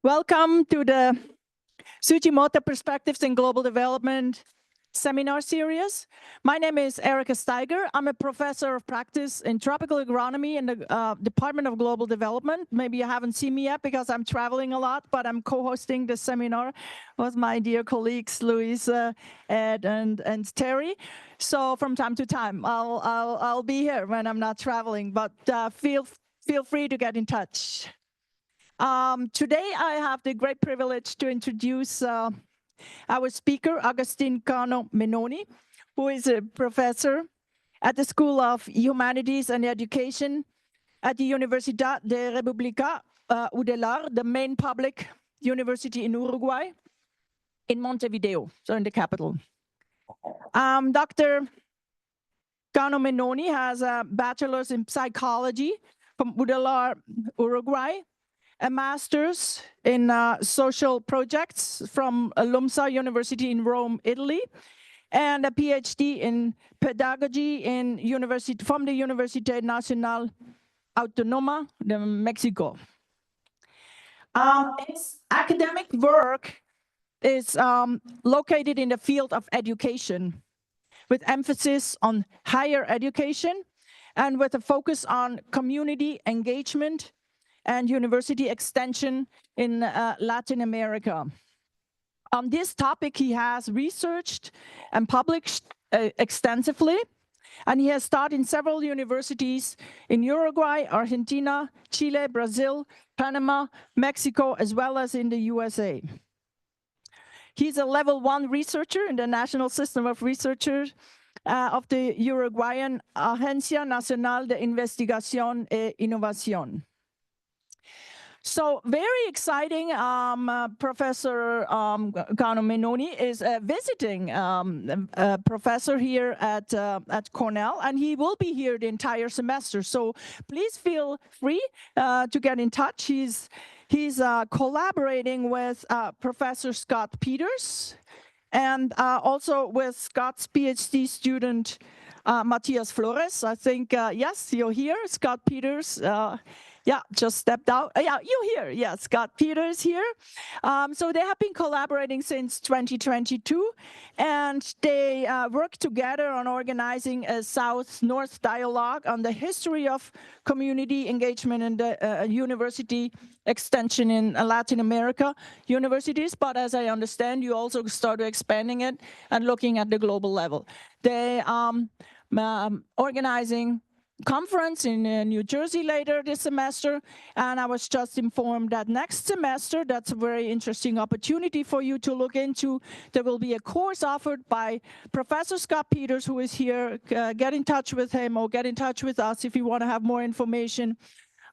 Welcome to the Tsujimoto Perspectives in Global Development seminar series. My name is Erika Steiger. I'm a professor of practice in tropical agronomy in the Department of Global Development. Maybe you haven't seen me yet because I'm traveling a lot, but I'm co-hosting this seminar with my dear colleagues, Luis, Ed, and Terry. So from time to time, I'll be here when I'm not traveling, but feel free to get in touch. Today, I have the great privilege to introduce our speaker, Agustín Cano Menoni, who is a professor at the School of Humanities and Education at the Universidad de República, the main public university in Uruguay, in Montevideo, so in the capital. Dr. Cano Menoni has a bachelor's in psychology from UDELAR, Uruguay, a master's in social projects from LUMSA University in Rome, Italy, and a PhD in pedagogy from the Universidad Nacional Autónoma de Mexico. His academic work is located in the field of education, with emphasis on higher education and with a focus on community engagement and university extension in Latin America. On this topic, he has researched and published extensively, and he has taught in several universities in Uruguay, Argentina, Chile, Brazil, Panama, Mexico, as well as in the USA. He's a level 1 researcher in the National System of Researchers of the Uruguayan Agencia Nacional de Investigación e Innovación. So very exciting, Professor Cano Menoni is a visiting professor here at Cornell, and he will be here the entire semester. So please feel free to get in touch. He's collaborating with Professor Scott Peters and also with Scott's PhD student, Matthias Flores. I think, yes, you're here, Scott Peters. Yeah, just stepped out. Yeah, you're here. Yeah, Scott Peters here. So they have been collaborating since 2022, and they work together on organizing a South-North dialogue on the history of community engagement in the university extension in Latin America universities. But as I understand, you also started expanding it and looking at the global level. They organizing conference in New Jersey later this semester, and I was just informed that next semester, that's a very interesting opportunity for you to look into. There will be a course offered by Professor Scott Peters, who is here. Get in touch with him or get in touch with us if you want to have more information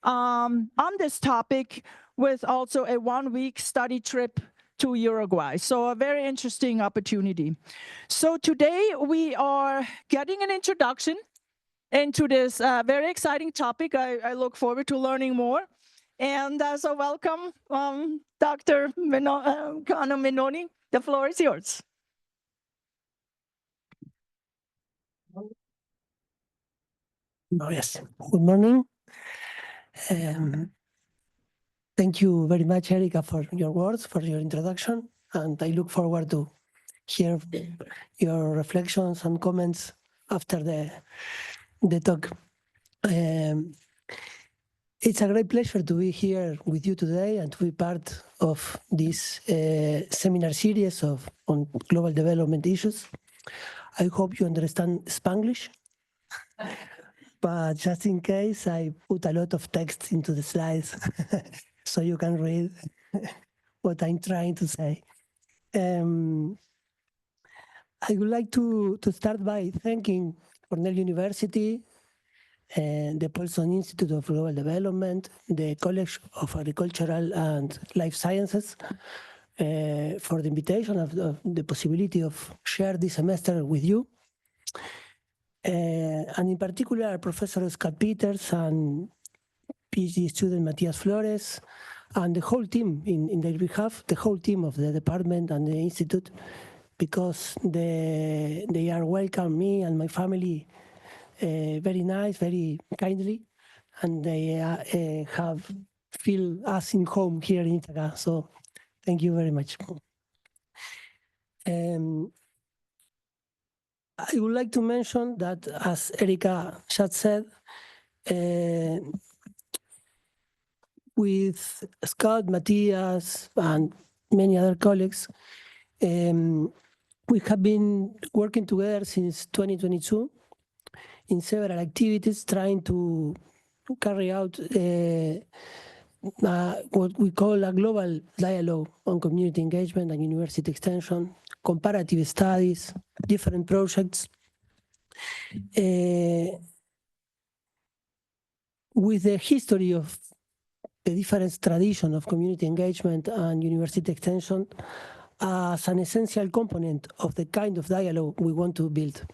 on this topic, with also a 1-week study trip to Uruguay. So a very interesting opportunity. So today we are getting an introduction into this very exciting topic. I look forward to learning more. And so welcome, Dr. Cano Menoni. The floor is yours. Oh, yes. Good morning. Thank you very much, Erika, for your words, for your introduction. And I look forward to hear your reflections and comments after the talk. It's a great pleasure to be here with you today and to be part of this seminar series on global development issues. I hope you understand Spanglish, but just in case, I put a lot of text into the slides so you can read what I'm trying to say. I would like to start by thanking Cornell University, the Paulson Institute of Global Development, the College of Agricultural and Life Sciences for the invitation of the possibility of share this semester with you. And in particular, Professor Scott Peters and PhD student Matthias Flores, and the whole team in their behalf, the whole team of the department and the institute, because they are welcome me and my family very nice, very kindly, and they have feel us in home here in Ithaca. So thank you very much. I would like to mention that, as Erika just said, with Scott, Matthias, and many other colleagues, we have been working together since 2022 in several activities trying to carry out what we call a global dialogue on community engagement and university extension, comparative studies, different projects. With the history of the different tradition of community engagement and university extension as an essential component of the kind of dialogue we want to build.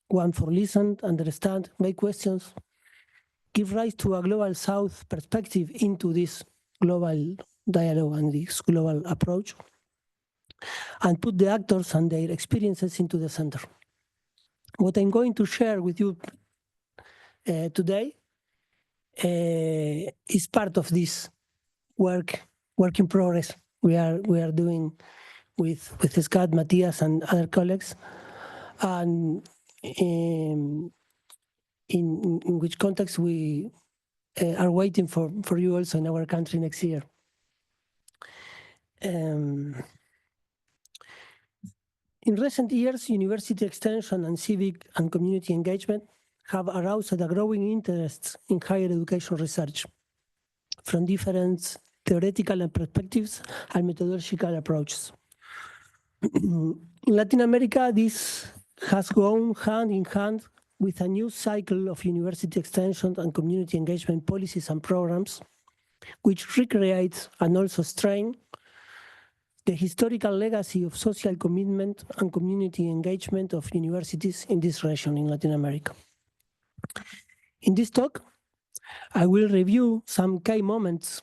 One for listen, understand, make questions, give rise to a global South perspective into this global dialogue and this global approach, and put the actors and their experiences into the center. What I'm going to share with you today is part of this work in progress we are doing with Scott, Matthias, and other colleagues, and in which context we are waiting for you also in our country next year. In recent years, university extension and civic and community engagement have aroused a growing interest in higher education research from different theoretical perspectives and methodological approaches. In Latin America, this has gone hand in hand with a new cycle of university extension and community engagement policies and programs, which recreate and also strengthen the historical legacy of social commitment and community engagement of universities in this region in Latin America. In this talk, I will review some key moments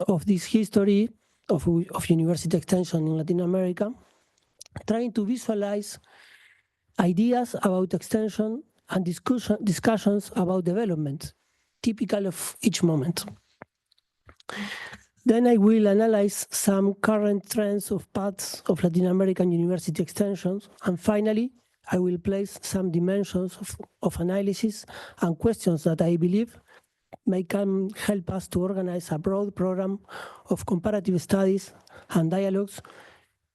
of this history of university extension in Latin America, trying to visualize ideas about extension and discussions about development, typical of each moment. Then I will analyze some current trends of paths of Latin American university extensions, and finally, I will place some dimensions of analysis and questions that I believe may can help us to organize a broad program of comparative studies and dialogues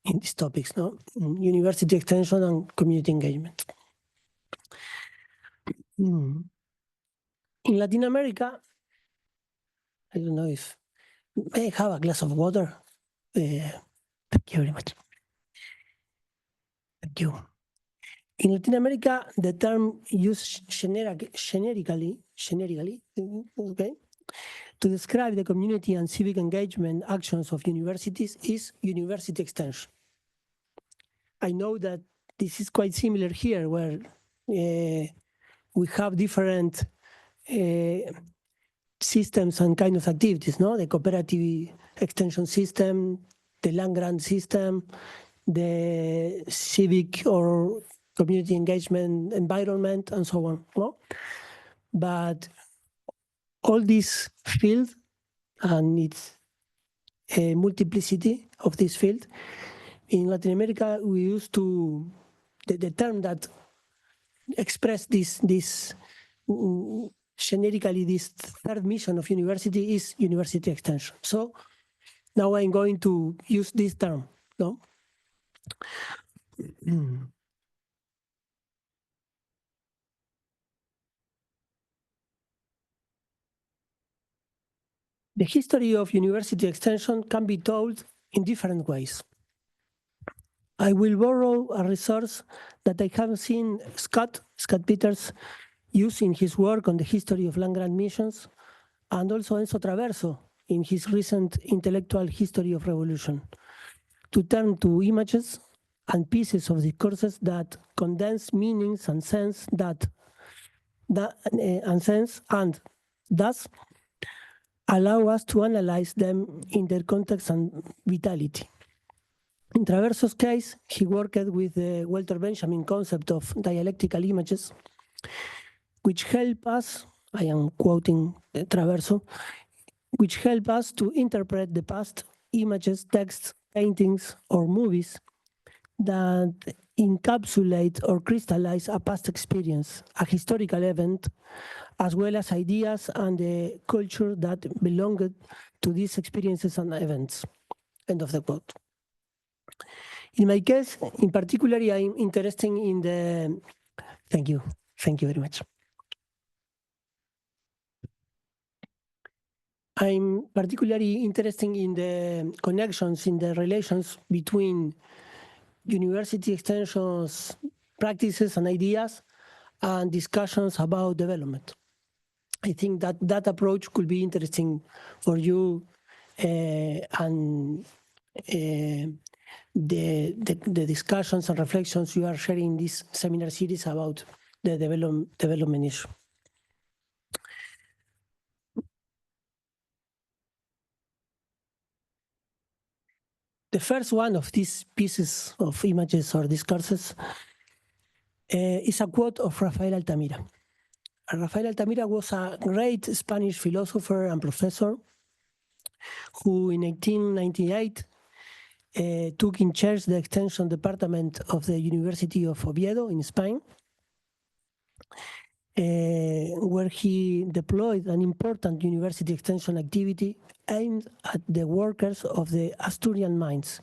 in these topics, university extension and community engagement. In Latin America, I don't know if may I have a glass of water. Thank you very much. Thank you. In Latin America, the term used generically, okay, to describe the community and civic engagement actions of universities is university extension. I know that this is quite similar here, where we have different systems and kind of activities, the cooperative extension system, the land grant system, the civic or community engagement environment, and so on. But all these fields and its multiplicity of this field, in Latin America, we used to, the term that express this generically, this third mission of university is university extension. So now I'm going to use this term. The history of university extension can be told in different ways. I will borrow a resource that I have seen Scott Peters use in his work on the history of land grant missions, and also Enzo Traverso in his recent intellectual history of revolution, to turn to images and pieces of discourses that condense meanings and sense and thus allow us to analyze them in their context and vitality. In Traverso's case, he worked with the Walter Benjamin concept of dialectical images, which help us, I am quoting Traverso, which help us to interpret the past, images, texts, paintings, or movies that encapsulate or crystallize a past experience, a historical event, as well as ideas and the culture that belonged to these experiences and events. End of the quote. In my case, in particular, I'm interested in the, thank you very much. I'm particularly interested in the connections, in the relations between university extensions, practices and ideas, and discussions about development. I think that that approach could be interesting for you and the discussions and reflections you are sharing in this seminar series about the development issue. The first one of these pieces of images or discourses is a quote of Rafael Altamira. Rafael Altamira was a great Spanish philosopher and professor who in 1898 took in charge the extension department of the University of Oviedo in Spain, where he deployed an important university extension activity aimed at the workers of the Asturian mines.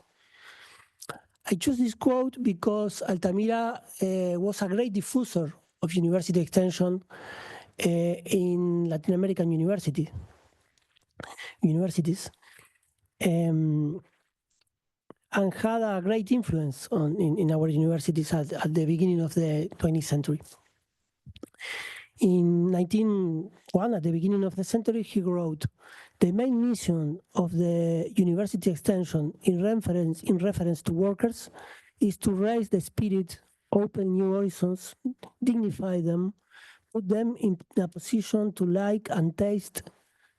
I choose this quote because Altamira was a great diffuser of university extension in Latin American universities. And had a great influence in our universities at the beginning of the 20th century. In 1901, at the beginning of the century, he wrote, "The main mission of the university extension in reference to workers is to raise the spirit, open new horizons, dignify them, put them in a position to like and taste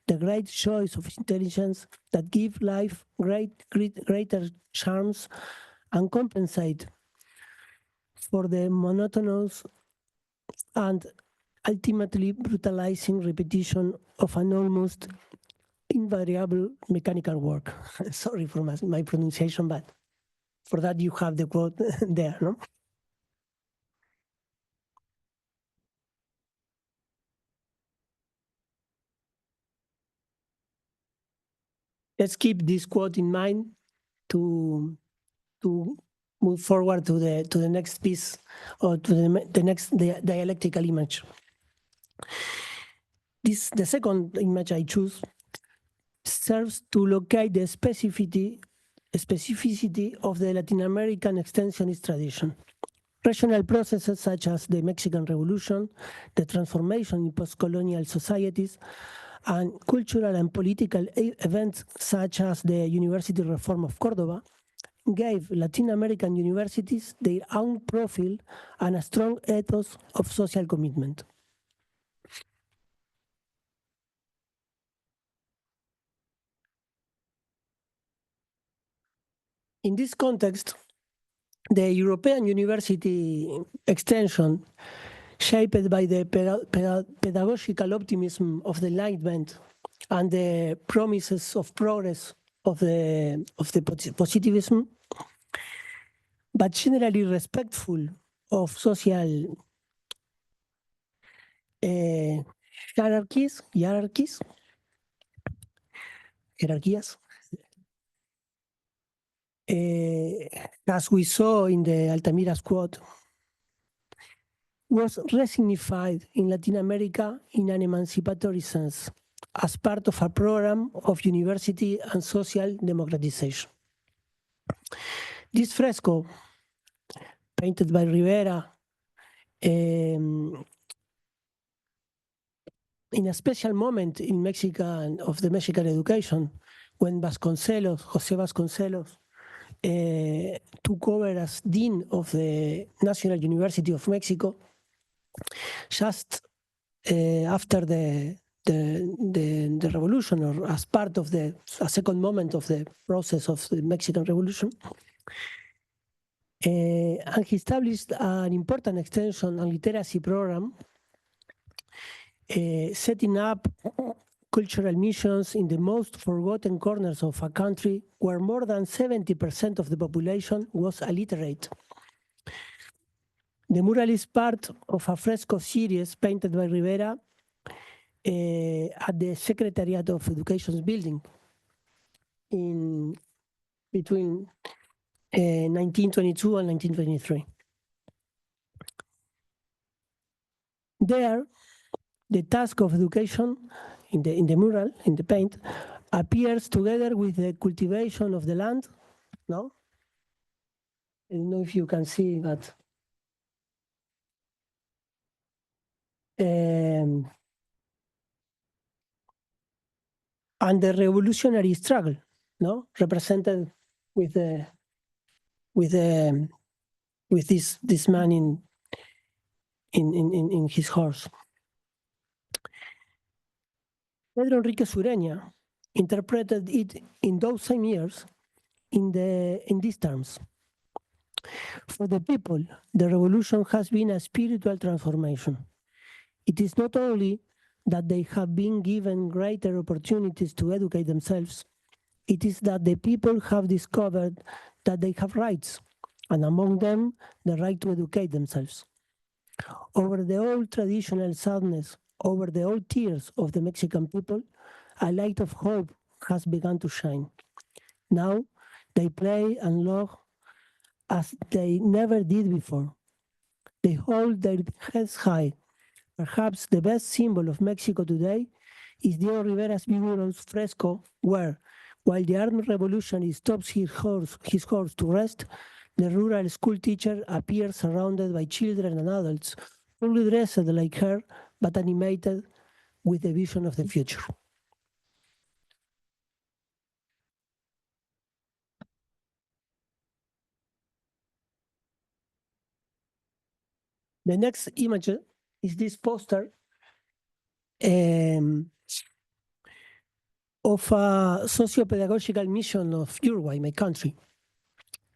the great joys of intelligence that give life greater charms and compensate for the monotonous and ultimately brutalizing repetition of an almost invariable mechanical work." Sorry for my pronunciation, but for that you have the quote there, no? Let's keep this quote in mind to move forward to the next piece or to the next dialectical image. The second image I choose serves to locate the specificity of the Latin American extensionist tradition. Regional processes such as the Mexican Revolution, the transformation in post-colonial societies, and cultural and political events such as the University Reform of Córdoba gave Latin American universities their own profile and a strong ethos of social commitment. In this context, the European university extension, shaped by the pedagogical optimism of the Enlightenment and the promises of progress of the positivism, but generally respectful of social hierarchies, as we saw in the Altamira's quote, was resignified in Latin America in an emancipatory sense as part of a program of university and social democratization. This fresco, painted by Rivera, in a special moment in Mexican, of the Mexican education, when José Vasconcelos, took over as Dean of the National University of Mexico, just after the revolution, or as part of a second moment of the process of the Mexican Revolution. And he established an important extension and literacy program, setting up cultural missions in the most forgotten corners of a country where more than 70% of the population was illiterate. The mural is part of a fresco series painted by Rivera at the Secretariat of Education's building in between 1922 and 1923. There, the task of education in the mural, in the paint, appears together with the cultivation of the land. No? I don't know if you can see that. And the revolutionary struggle, no, represented with this man in his horse. Pedro Enrique Sureña interpreted it in those same years in these terms. For the people, the revolution has been a spiritual transformation. It is not only that they have been given greater opportunities to educate themselves, it is that the people have discovered that they have rights, and among them, the right to educate themselves. Over the old traditional sadness, over the old tears of the Mexican people, a light of hope has begun to shine. Now, they play and love as they never did before. They hold their heads high. Perhaps the best symbol of Mexico today is Diego Rivera's vigorous fresco where, while the armed revolutionary stops his horse to rest, the rural school teacher appears surrounded by children and adults, fully dressed like her, but animated with the vision of the future. The next image is this poster of a socio-pedagogical mission of Uruguay, my country,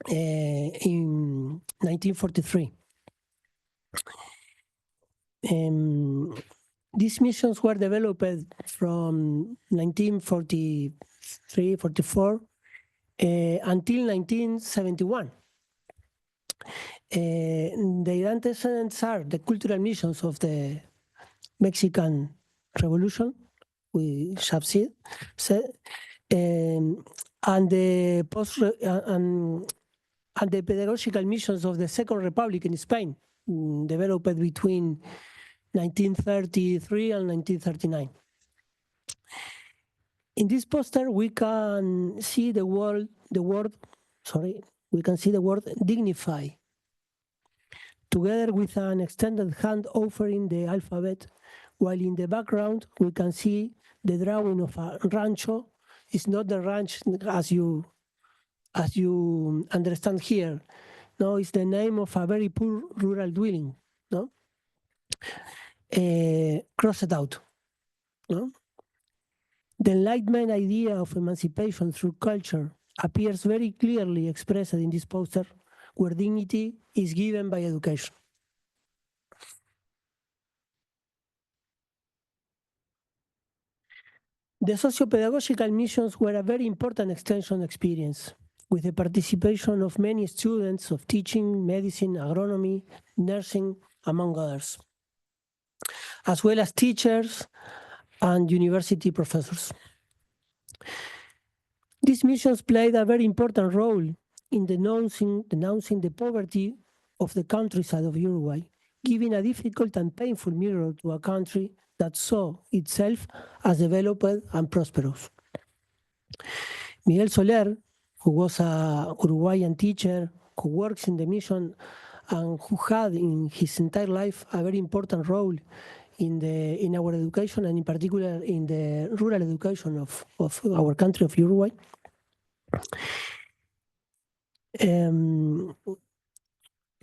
in 1943. These missions were developed from 1943-44 until 1971. The antecedents are the cultural missions of the Mexican Revolution, we have said, and the pedagogical missions of the Second Republic in Spain, developed between 1933 and 1939. In this poster, we can see the word dignify, together with an extended hand offering the alphabet, while in the background we can see the drawing of a rancho. It's not the ranch as you understand here. No, it's the name of a very poor rural dwelling. No, crossed out. No, the Enlightenment idea of emancipation through culture appears very clearly expressed in this poster, where dignity is given by education. The socio-pedagogical missions were a very important extension experience, with the participation of many students of teaching, medicine, agronomy, nursing, among others, as well as teachers and university professors. These missions played a very important role in denouncing the poverty of the countryside of Uruguay, giving a difficult and painful mirror to a country that saw itself as developed and prosperous. Miguel Soler, who was a Uruguayan teacher who works in the mission and who had in his entire life a very important role in our education, and in particular in the rural education of our country of Uruguay,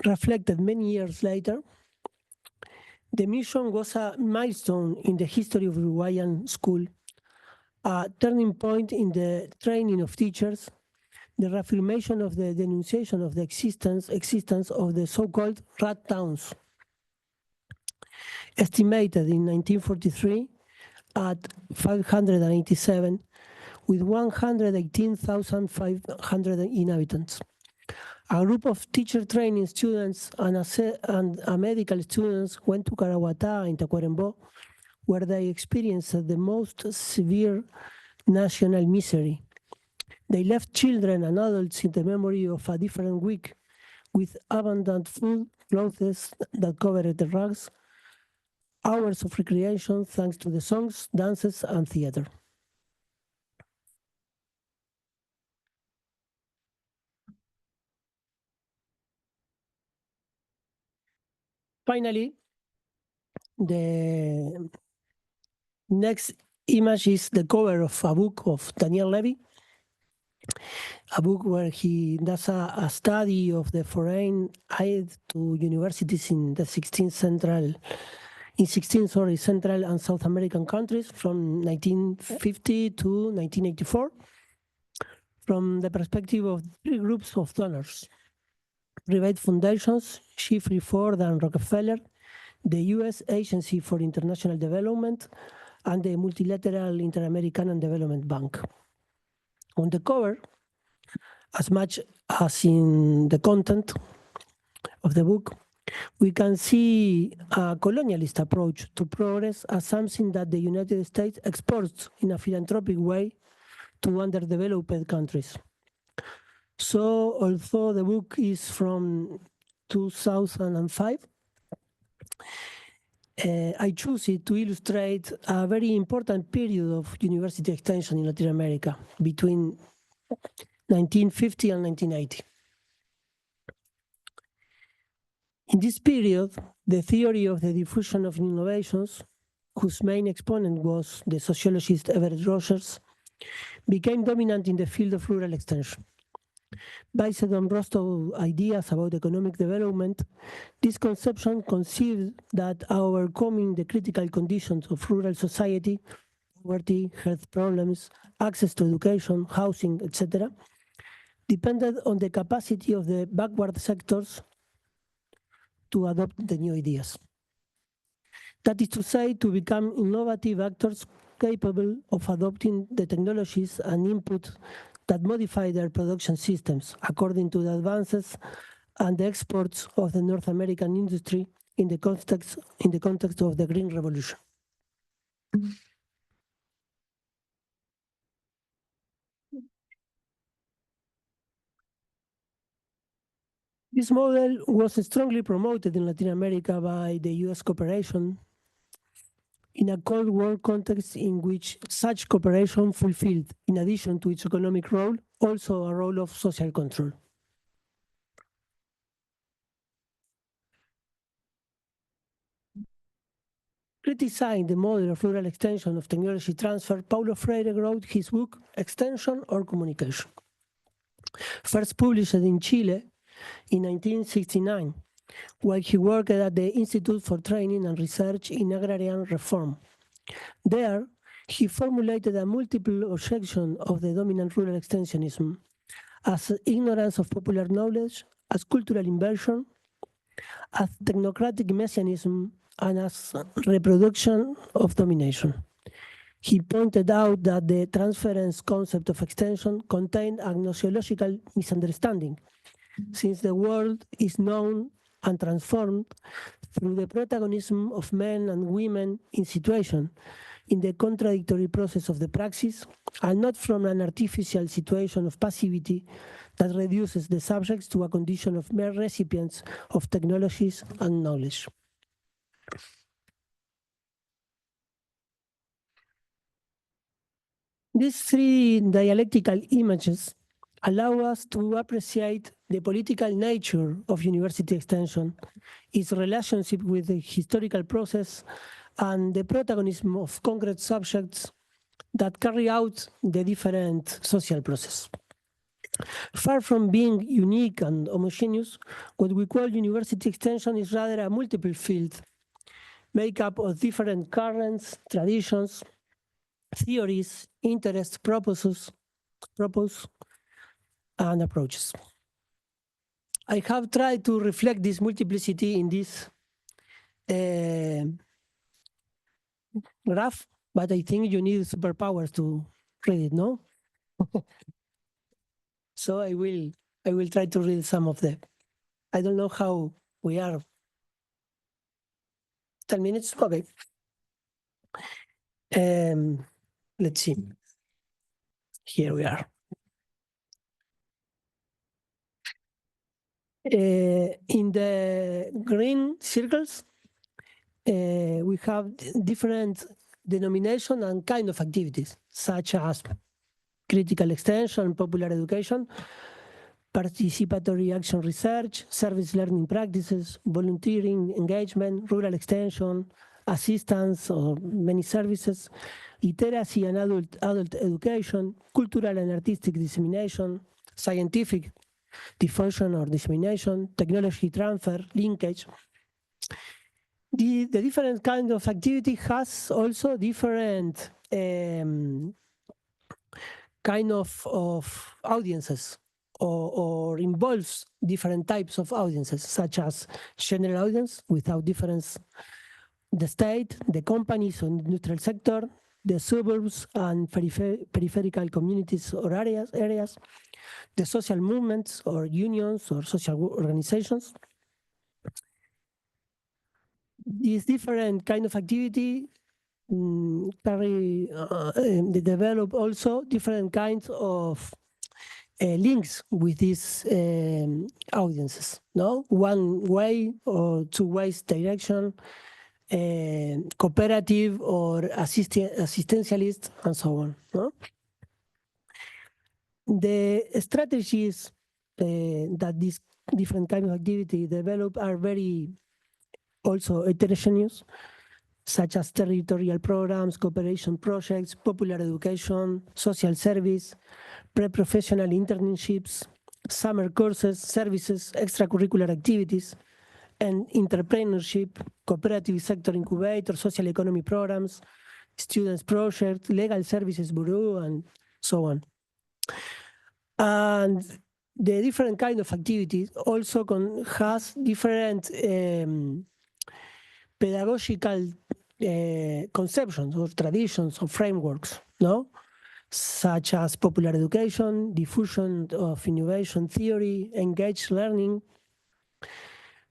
reflected many years later. The mission was a milestone in the history of Uruguayan school, a turning point in the training of teachers, the reaffirmation of the denunciation of the existence of the so-called rat towns. Estimated in 1943 at 587 with 118,500 inhabitants. A group of teacher training students and a medical students went to Carawata in Tacuarembó, where they experienced the most severe national misery. They left children and adults in the memory of a different week with abundant food, clothes that covered the rugs, hours of recreation thanks to the songs, dances, and theater. Finally, the next image is the cover of a book of Daniel Levy, a book where he does a study of the foreign aid to universities in the 16 Central and South American countries from 1950 to 1984, from the perspective of three groups of donors: private foundations, Jeffrey Ford and Rockefeller, the U.S. Agency for International Development, and the Multilateral Inter-American Development Bank. On the cover, as much as in the content of the book, we can see a colonialist approach to progress as something that the United States exports in a philanthropic way to underdeveloped countries. So, although the book is from 2005, I choose it to illustrate a very important period of university extension in Latin America between 1950 and 1980. In this period, the theory of the diffusion of innovations, whose main exponent was the sociologist Everett Rogers, became dominant in the field of rural extension. Based on Rostow's ideas about economic development, this conception conceived that overcoming the critical conditions of rural society, poverty, health problems, access to education, housing, etc., depended on the capacity of the backward sectors to adopt the new ideas. That is to say, to become innovative actors capable of adopting the technologies and input that modify their production systems according to the advances and the exports of the North American industry in the context of the Green Revolution. This model was strongly promoted in Latin America by the US cooperation in a Cold War context in which such cooperation fulfilled, in addition to its economic role, also a role of social control. Criticizing the model of rural extension of technology transfer, Paulo Freire wrote his book, Extension or Communication. First published in Chile in 1969, while he worked at the Institute for Training and Research in Agrarian Reform. There, he formulated a multiple objection of the dominant rural extensionism as ignorance of popular knowledge, as cultural inversion, as technocratic messianism, and as reproduction of domination. He pointed out that the transference concept of extension contained a gnoseological misunderstanding, since the world is known and transformed through the protagonism of men and women in situation, in the contradictory process of the praxis, and not from an artificial situation of passivity that reduces the subjects to a condition of mere recipients of technologies and knowledge. These three dialectical images allow us to appreciate the political nature of university extension, its relationship with the historical process, and the protagonism of concrete subjects that carry out the different social process. Far from being unique and homogeneous, what we call university extension is rather a multiple field, made up of different currents, traditions, theories, interests, purposes, and approaches. I have tried to reflect this multiplicity in this graph but I think you need superpowers to read it, no? So I will try to read some of them. I don't know how we are. 10 minutes? Okay. Let's see. Here we are. In the green circles, we have different denomination and kind of activities, such as critical extension, popular education, participatory action research, service learning practices, volunteering engagement, rural extension, assistance or many services, literacy and adult education, cultural and artistic dissemination, scientific diffusion or dissemination, technology transfer, linkage. The different kind of activity has also different kind of audiences or involves different types of audiences, such as general audience without difference, the state, the companies or industrial sector, the suburbs and peripheral communities or areas, the social movements or unions or social organizations. These different kind of activity they develop also different kinds of links with these audiences, no? One way or two ways direction, cooperative or assistentialist, and so on. No? The strategies that these different kinds of activity develop are very also heterogeneous, such as territorial programs, cooperation projects, popular education, social service, pre-professional internships, summer courses, services, extracurricular activities, and entrepreneurship, cooperative sector incubator, social economy programs, students projects, legal services bureau, and so on. And the different kind of activities also has different pedagogical conceptions or traditions or frameworks, no? Such as popular education, diffusion of innovation theory, engaged learning,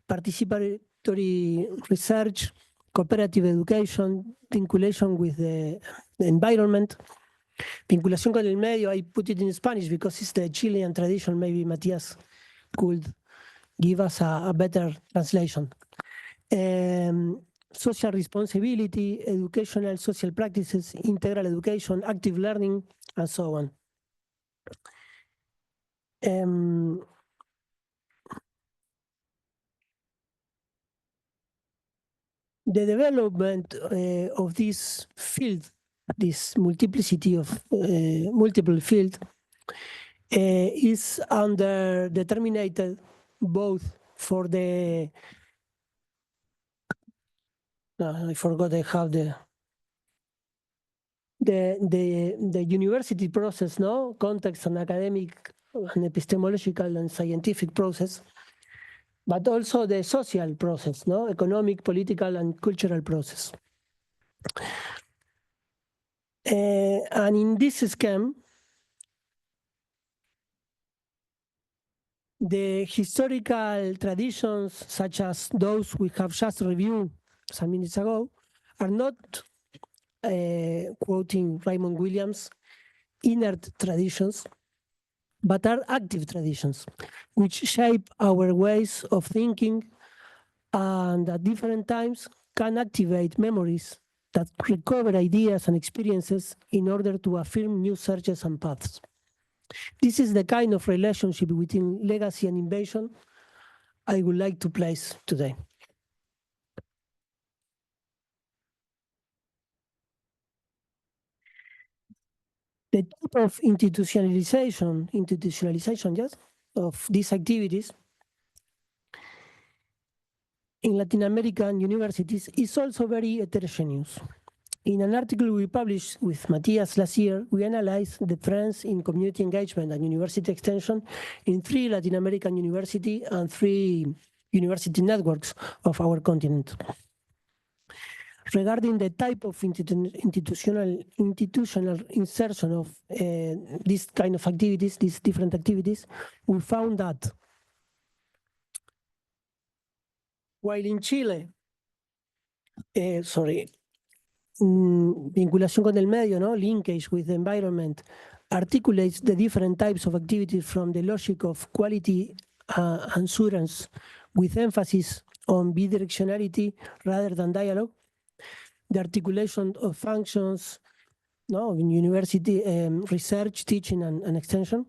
participatory research, cooperative education, vinculation with the environment, vinculación con el medio. I put it in Spanish because it's the Chilean tradition. Maybe Matias could give us a better translation. Social responsibility, educational social practices, integral education, active learning, and so on. The development of this field, this multiplicity of multiple field, is under determined both for the I forgot I have the university process, no? Context and academic and epistemological and scientific process, but also the social process, no? Economic, political, and cultural process. And in this scheme, the historical traditions, such as those we have just reviewed some minutes ago, are not, quoting Raymond Williams, inert traditions, but are active traditions, which shape our ways of thinking and at different times can activate memories that recover ideas and experiences in order to affirm new searches and paths. This is the kind of relationship between legacy and invasion I would like to place today. The type of institutionalization, yes, of these activities in Latin American universities is also very heterogeneous. In an article we published with Matias last year, we analyzed the trends in community engagement and university extension in 3 Latin American universities and 3 university networks of our continent. Regarding the type of institutional insertion of these kind of activities, these different activities, we found that while in Chile, vinculación con el medio, no? Linkage with the environment, articulates the different types of activities from the logic of quality assurance with emphasis on bidirectionality rather than dialogue. The articulation of functions, no, in university research, teaching, and extension.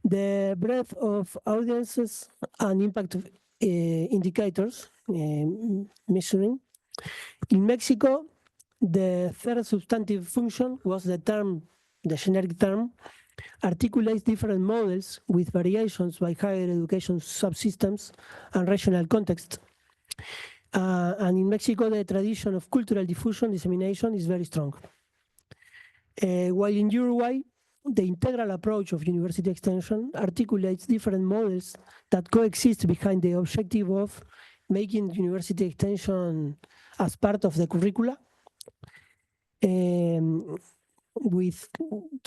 The breadth of audiences and impact of indicators measuring. In Mexico, the third substantive function was the generic term, articulates different models with variations by higher education subsystems and regional context. And in Mexico, the tradition of cultural diffusion, dissemination is very strong. While in Uruguay, the integral approach of university extension articulates different models that coexist behind the objective of making university extension as part of the curricula, with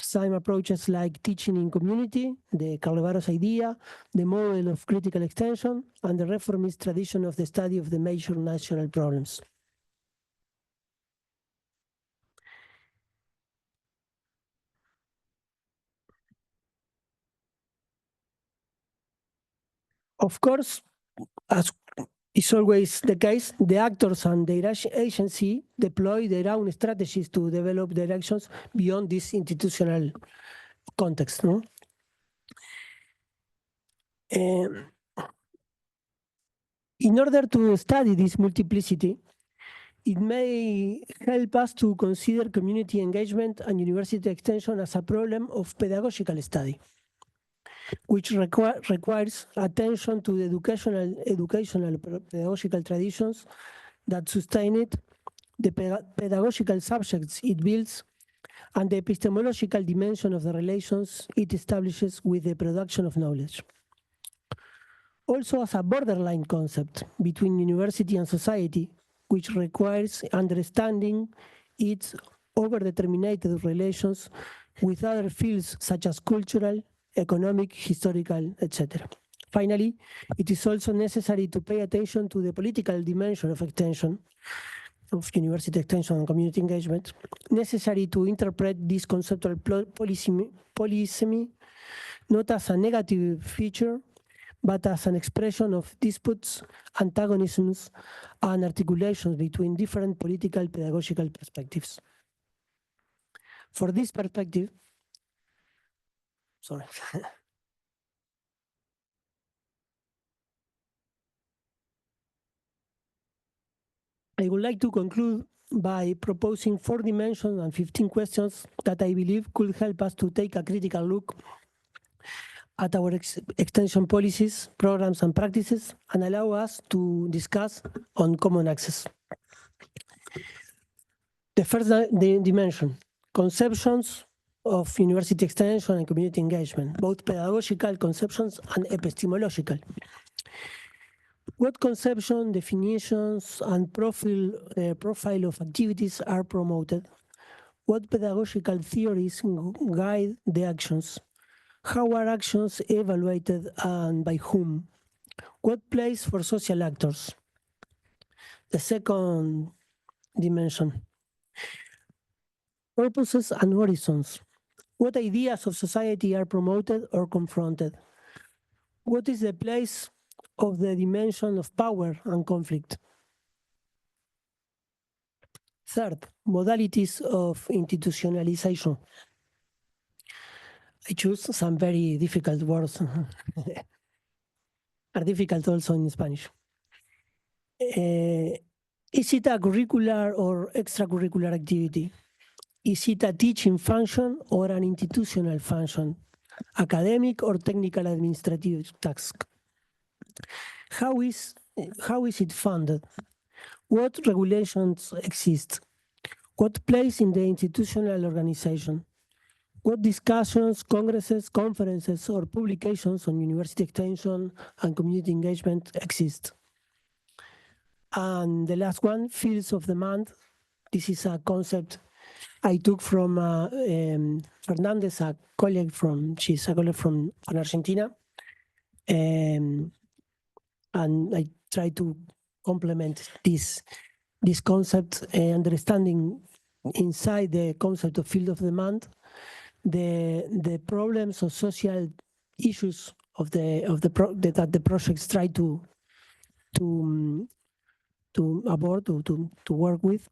some approaches like teaching in community, the Carlevaros idea, the model of critical extension, and the reformist tradition of the study of the major national problems. Of course, as is always the case, the actors and their agency deploy their own strategies to develop directions beyond this institutional context. No? In order to study this multiplicity, it may help us to consider community engagement and university extension as a problem of pedagogical study, which requires attention to the educational pedagogical traditions that sustain it, the pedagogical subjects it builds, and the epistemological dimension of the relations it establishes with the production of knowledge. Also as a borderline concept between university and society, which requires understanding its overdetermined relations with other fields such as cultural, economic, historical, etc. Finally, it is also necessary to pay attention to the political dimension of extension, of university extension and community engagement, necessary to interpret this conceptual polysemy not as a negative feature, but as an expression of disputes, antagonisms, and articulations between different political pedagogical perspectives. For this perspective, sorry. I would like to conclude by proposing 4 dimensions and 15 questions that I believe could help us to take a critical look at our extension policies, programs, and practices, and allow us to discuss on common access. The first dimension, conceptions of university extension and community engagement, both pedagogical conceptions and epistemological. What conception, definitions, and profile of activities are promoted? What pedagogical theories guide the actions? How are actions evaluated and by whom? What place for social actors? The second dimension, purposes and horizons. What ideas of society are promoted or confronted? What is the place of the dimension of power and conflict? Third, modalities of institutionalization. I choose some very difficult words. Are difficult also in Spanish. Is it a curricular or extracurricular activity? Is it a teaching function or an institutional function? Academic or technical administrative task? How is it funded? What regulations exist? What place in the institutional organization? What discussions, congresses, conferences, or publications on university extension and community engagement exist? And the last one, fields of demand This is a concept I took from Fernandez, she's a colleague from Argentina. And I try to complement this concept, understanding inside the concept of field of demand, the problems or social issues of that the projects try to abort, to work with,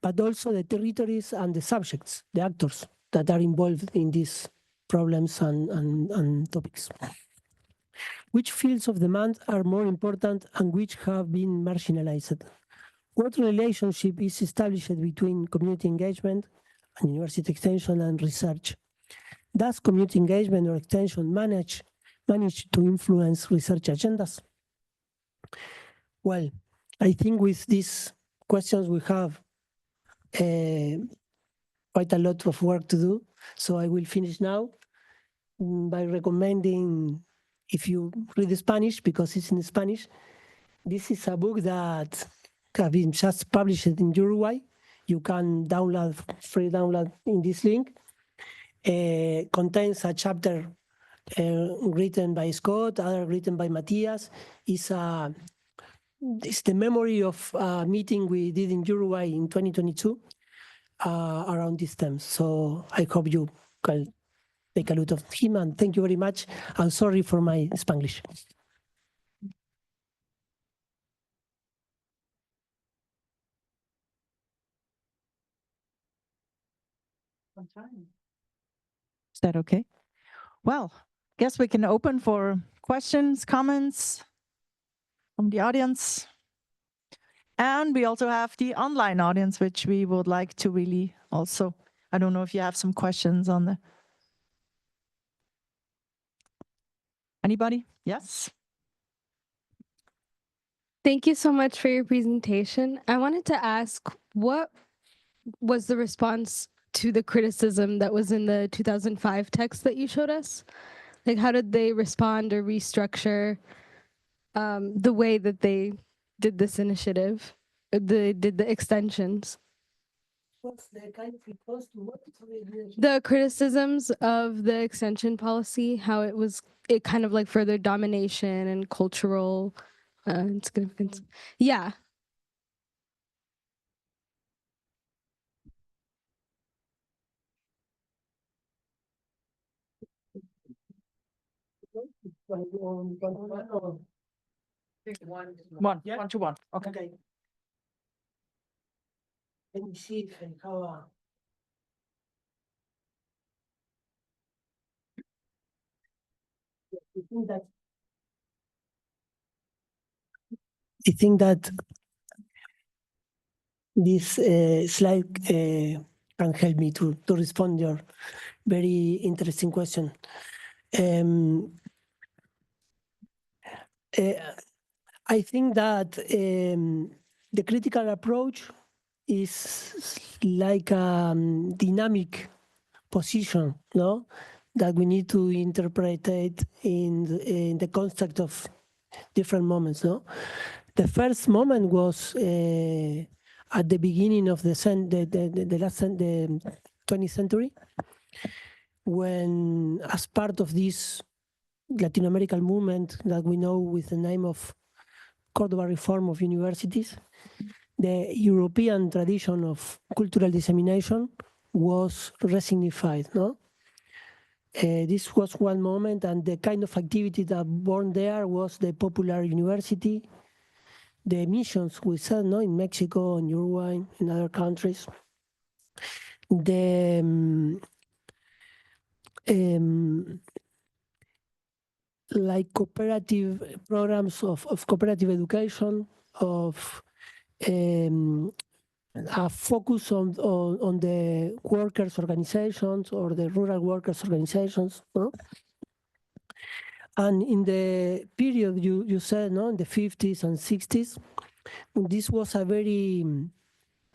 but also the territories and the subjects, the actors that are involved in these problems and topics. Which fields of demand are more important and which have been marginalized? What relationship is established between community engagement and university extension and research? Does community engagement or extension manage to influence research agendas? Well, I think with these questions we have quite a lot of work to do. So I will finish now by recommending, if you read Spanish, because it's in Spanish, this is a book that has been just published in Uruguay. You can free download in this link. Contains a chapter written by Scott, other written by Matthias. It's the memory of a meeting we did in Uruguay in 2022 around these themes. So I hope you can take a look of him, and thank you very much. I'm sorry for my Spanglish. Is that okay? Well, guess we can open for questions, comments from the audience. And we also have the online audience, which we would like to really also, I don't know if you have some questions on the. Anybody? Yes? Thank you so much for your presentation. I wanted to ask, what was the response to the criticism that was in the 2005 text that you showed us? Like, how did they respond or restructure the way that they did this initiative, did the extensions? What's the kind of response to what? The criticisms of the extension policy, how it kind of like furthered domination and cultural significance. Yeah. One. Yeah. 1 to 1. Okay. Okay. Let me see if I have I think that this slide can help me to respond your very interesting question. I think that the critical approach is like a dynamic position, no? That we need to interpret it in the context of different moments, no? The first moment was at the beginning of the 20th century, when, as part of this Latin American movement that we know with the name of Cordoba reform of universities, the European tradition of cultural dissemination was resignified, no? This was one moment, and the kind of activity that born there was the popular university, the missions we saw, no, in Mexico, in Uruguay, in other countries. The like cooperative programs of cooperative education, of a focus on the workers' organizations or the rural workers' organizations, no? And in the period you said, no, in the 50s and 60s, this was a very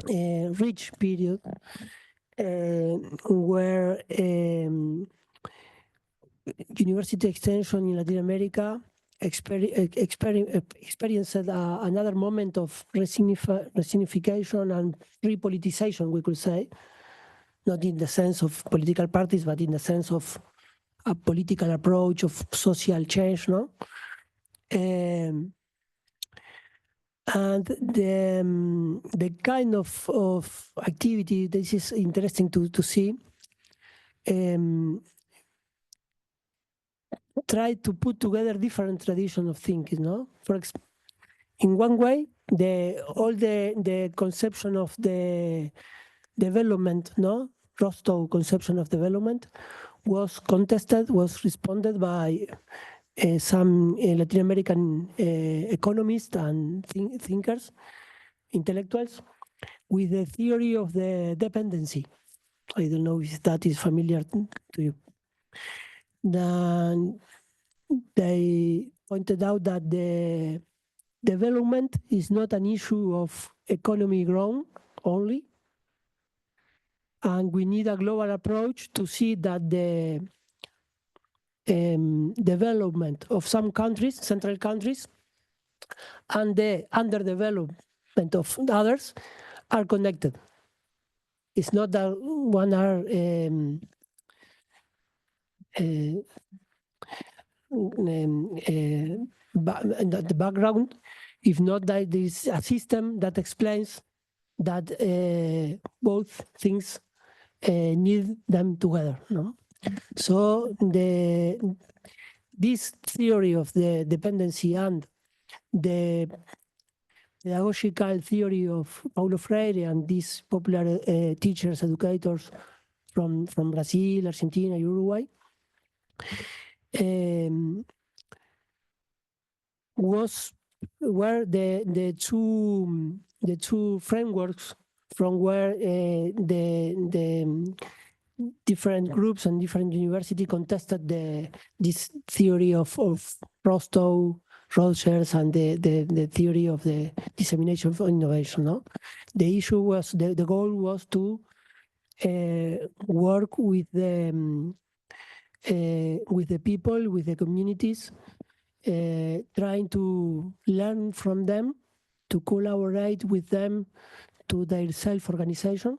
rich period where university extension in Latin America experienced another moment of resignification and repoliticization, we could say, not in the sense of political parties, but in the sense of a political approach of social change, no? And the kind of activity, this is interesting to see, try to put together different traditions of thinking, no? In one way, all the conception of the development, no? Rostow conception of development was contested, was responded by some Latin American economists and thinkers, intellectuals, with the theory of the dependency. I don't know if that is familiar to you. Then they pointed out that the development is not an issue of economy growth only, and we need a global approach to see that the development of some countries, central countries, and the underdevelopment of others are connected. It's not that one are the background, if not that there is a system that explains that both things need them together. No? So this theory of the dependency and the pedagogical theory of Paulo Freire and these popular teachers, educators from Brazil, Argentina, Uruguay, were the two frameworks from where the different groups and different universities contested this theory of Rostow, Rogers, and the theory of the dissemination of innovation. No? The issue was, the goal was to work with the people, with the communities, trying to learn from them, to collaborate with them to their self-organization,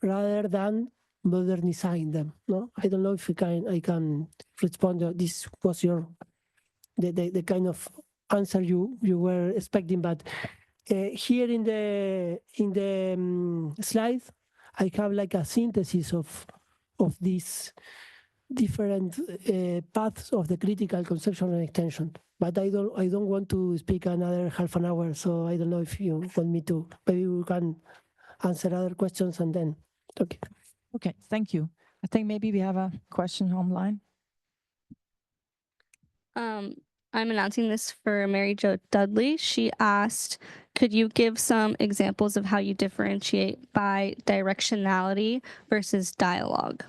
rather than modernizing them. No, I don't know if I can respond. This was the kind of answer you were expecting, but here in the slide, I have like a synthesis of these different paths of the critical conception and extension. But I don't want to speak another half an hour, so I don't know if you want me to. Maybe we can answer other questions and then. Okay. Okay, thank you. I think maybe we have a question online. I'm announcing this for Mary Jo Dudley. She asked, could you give some examples of how you differentiate bidirectionality versus dialogue?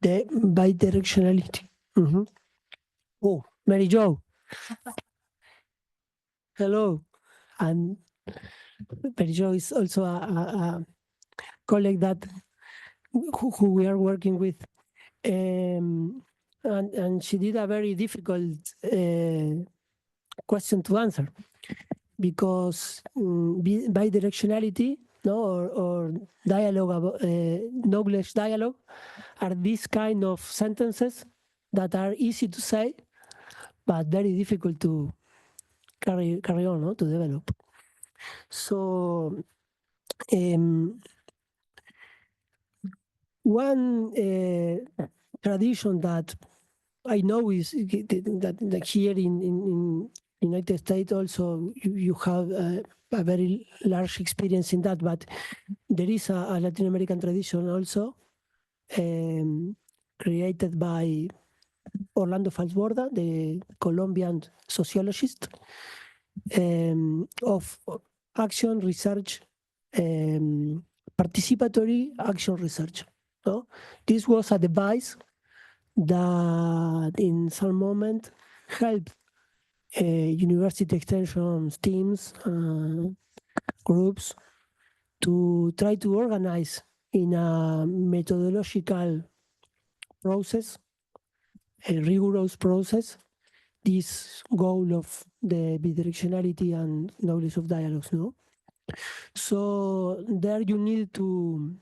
The bidirectionality. Mm-hmm. Oh, Mary Jo. Hello. And Mary Jo is also a colleague that who we are working with. And she did a very difficult question to answer, because bidirectionality, no, or dialogue, knowledge dialogue, are these kind of sentences that are easy to say, but very difficult to carry on, no, to develop. So one tradition that I know is that here in United States also you have a very large experience in that, but there is a Latin American tradition also created by Orlando Falsborda, the Colombian sociologist, of action research, participatory action research. No? This was a device that in some moment helped university extension teams, groups, to try to organize in a methodological process, a rigorous process, this goal of the bidirectionality and knowledge of dialogues, no? So there you need to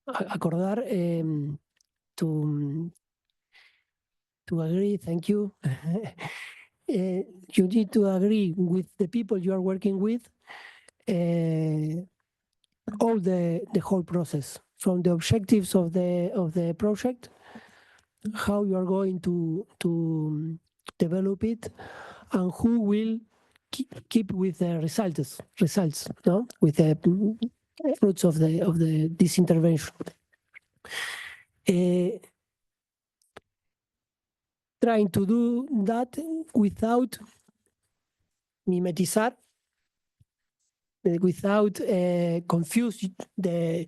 acordar, to agree, thank you. You need to agree with the people you are working with, all the whole process, from the objectives of the project, how you are going to develop it, and who will keep with the results, no, with the fruits of this intervention. Trying to do that without mimetizar, without confuse the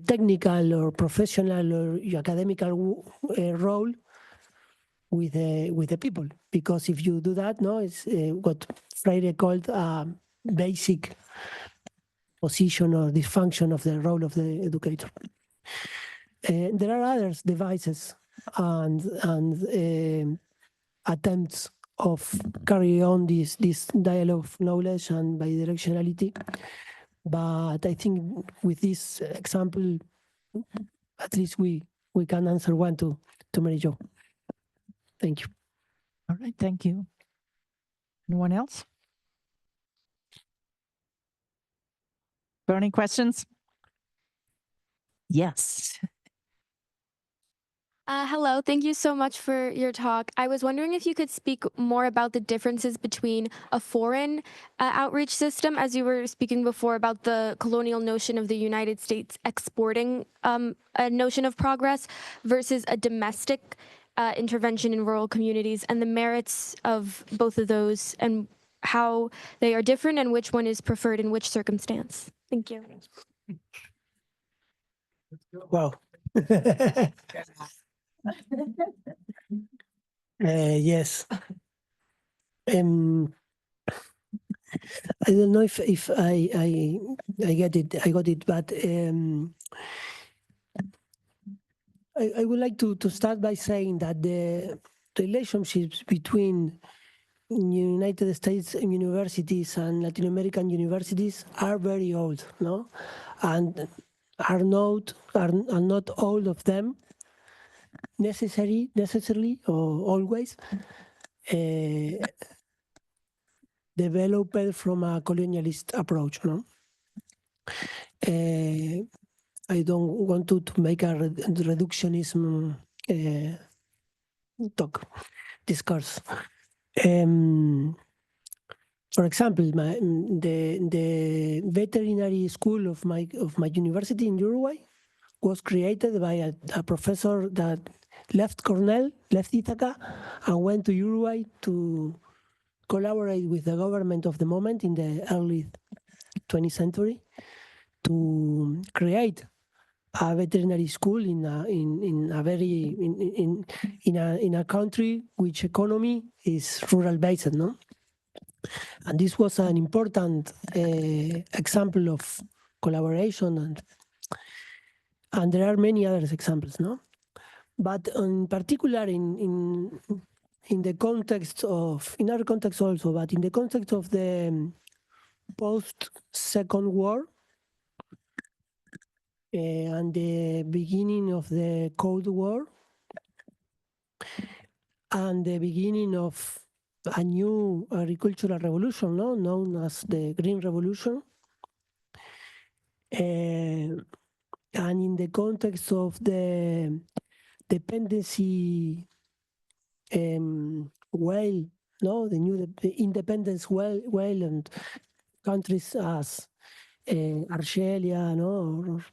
technical or professional or academical role with the people, because if you do that, no, it's what Freire called a basic position or dysfunction of the role of the educator. There are other devices and attempts of carry on this dialogue of knowledge and bidirectionality, but I think with this example, at least we can answer one to Mary Jo. Thank you. All right, thank you. Anyone else? Burning questions? Yes. Hello, thank you so much for your talk. I was wondering if you could speak more about the differences between a foreign outreach system, as you were speaking before about the colonial notion of the United States exporting a notion of progress, versus a domestic intervention in rural communities, and the merits of both of those and how they are different and which one is preferred in which circumstance. Thank you. Wow. Yes. I don't know if I get it. I got it, but I would like to start by saying that the relationships between United States universities and Latin American universities are very old, no, and are not all of them necessarily or always developed from a colonialist approach, no. I don't want to make a reductionism discourse. For example, the veterinary school of my university in Uruguay was created by a professor that left Cornell, left Ithaca, and went to Uruguay to collaborate with the government of the moment in the early 20th century to create a veterinary school in a country which economy is rural based, no? And this was an important example of collaboration, and there are many other examples, no? But in particular, in the context of, in other contexts also, but in the context of the post-Second War and the beginning of the Cold War and the beginning of a new agricultural revolution, no, known as the Green Revolution, and in the context of the dependency well, no, the independence well, and countries as Argelia, no, or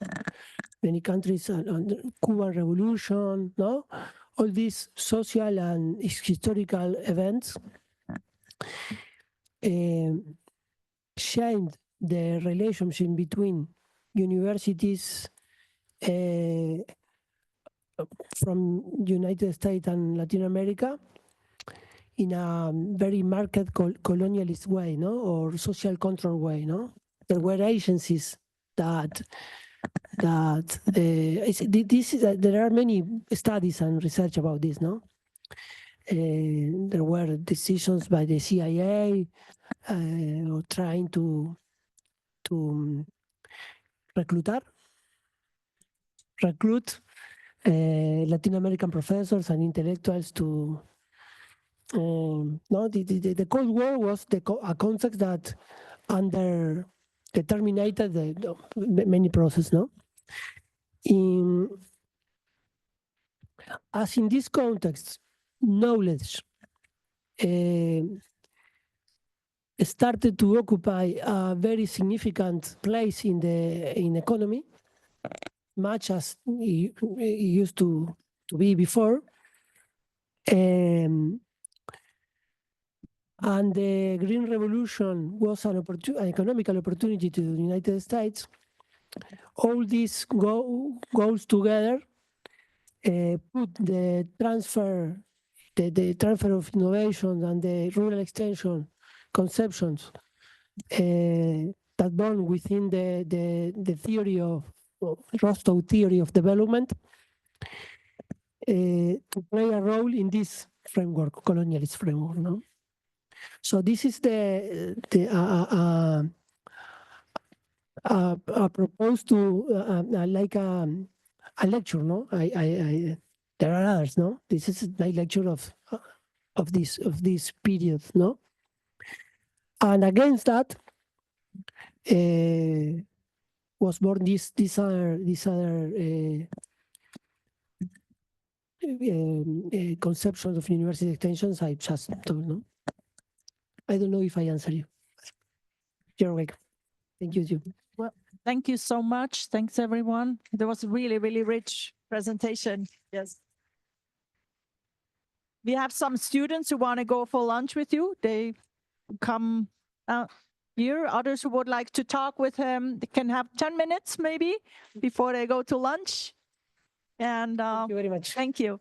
many countries, and Cuban Revolution, no, all these social and historical events changed the relationship between universities from United States and Latin America in a very marked colonialist way, no, or social control way, no. There were agencies that that there are many studies and research about this, no? There were decisions by the CIA or trying to recruit Latin American professors and intellectuals to no, the Cold War was a concept that determined the many process, no? As in this context, knowledge started to occupy a very significant place in the economy, much as it used to be before. And the Green Revolution was an economical opportunity to the United States. All this goes together, put the transfer of innovation and the rural extension conceptions that born within the theory of Rostow theory of development to play a role in this framework, colonialist framework, no? So this is proposed to like a lecture, no? There are others, no? This is my lecture of this period, no? And against that was born these other conceptions of university extensions I just told, no? I don't know if I answer you. You're welcome. Thank you, too. Well, thank you so much. Thanks, everyone. There was a really, really rich presentation. Yes. We have some students who want to go for lunch with you. They come out here. Others who would like to talk with him, they can have 10 minutes maybe before they go to lunch. And Thank you very much. thank you.